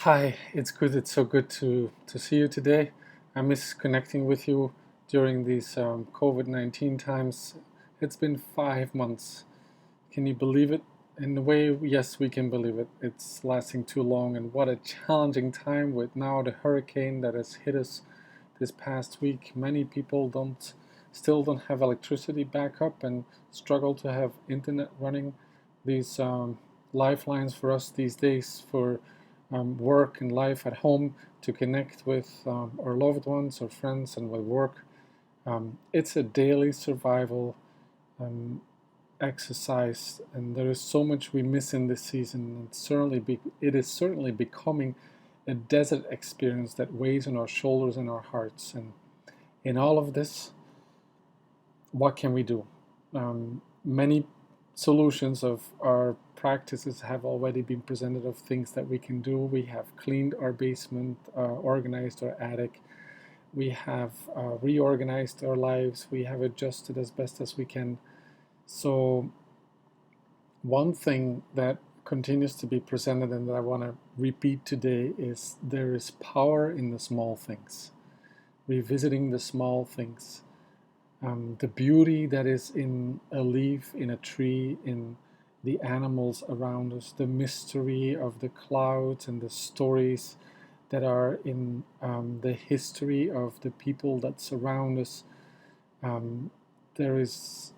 Hi, it's good. It's so good to see you today. I miss connecting with you during these COVID-19 times. It's been 5 months. Can you believe it? In a way, yes, we can believe it. It's lasting too long, and what a challenging time with now the hurricane that has hit us this past week. Many people still don't have electricity backup and struggle to have internet running. These lifelines for us these days for work and life at home to connect with our loved ones or friends and with work. It's a daily survival um, exercise, and there is so much we miss in this season. It is certainly becoming a desert experience that weighs on our shoulders and our hearts. And in all of this, what can we do? Many solutions of our practices have already been presented of things that we can do. We have cleaned our basement, organized our attic. We have reorganized our lives. We have adjusted as best as we can. So one thing that continues to be presented and that I want to repeat today is there is power in the small things. Revisiting the small things. The beauty that is in a leaf, in a tree, in the animals around us, the mystery of the clouds and the stories that are in the history of the people that surround us. Um, there is,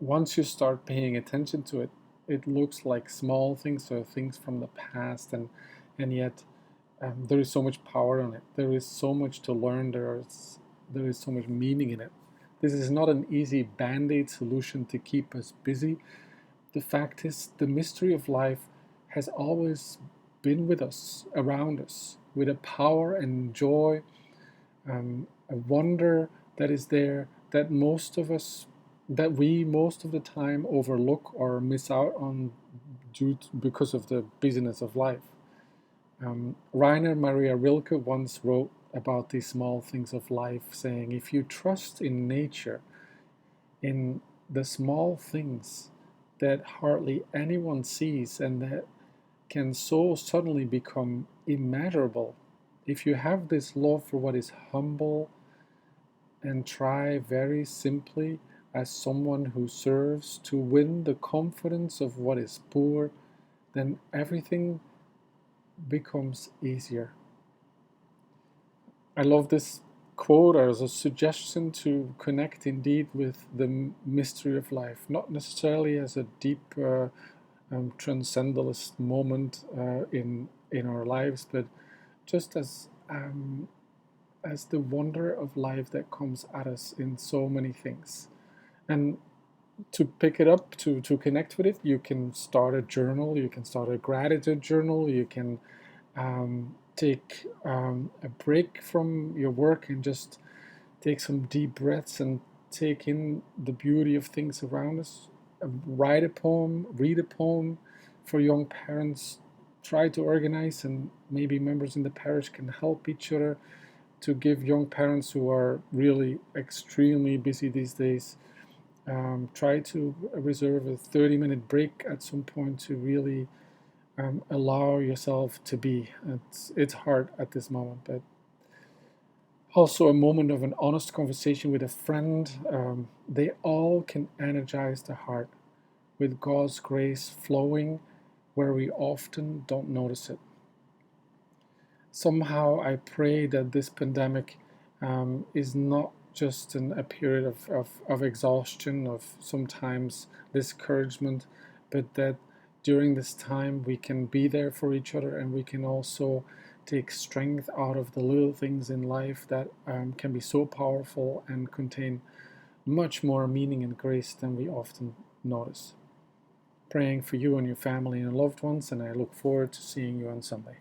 once you start paying attention to it, it looks like small things or things from the past, and yet there is so much power on it. There is so much to learn. There is so much meaning in it. This is not an easy band-aid solution to keep us busy. The fact is, the mystery of life has always been with us, around us, with a power and joy, a wonder that is there that we most of the time overlook or miss out on because of the busyness of life. Rainer Maria Rilke once wrote about these small things of life, saying, if you trust in nature, in the small things that hardly anyone sees and that can so suddenly become immeasurable, if you have this love for what is humble and try very simply as someone who serves to win the confidence of what is poor, then everything becomes easier. I love this quote as a suggestion to connect indeed with the mystery of life, not necessarily as a deep transcendentalist moment in our lives, but just as the wonder of life that comes at us in so many things. And to pick it up, to connect with it, you can start a journal, you can start a gratitude journal, you can take a break from your work and just take some deep breaths and take in the beauty of things around us. Write a poem, read a poem for young parents. Try to organize, and maybe members in the parish can help each other to give young parents who are really extremely busy these days. Try to reserve a 30-minute break at some point to really allow yourself to be. It's hard at this moment, but also a moment of an honest conversation with a friend. They all can energize the heart with God's grace flowing where we often don't notice it. Somehow I pray that this pandemic is not just a period of exhaustion, of sometimes discouragement, but that during this time we can be there for each other, and we can also take strength out of the little things in life that can be so powerful and contain much more meaning and grace than we often notice. Praying for you and your family and loved ones, and I look forward to seeing you on Sunday.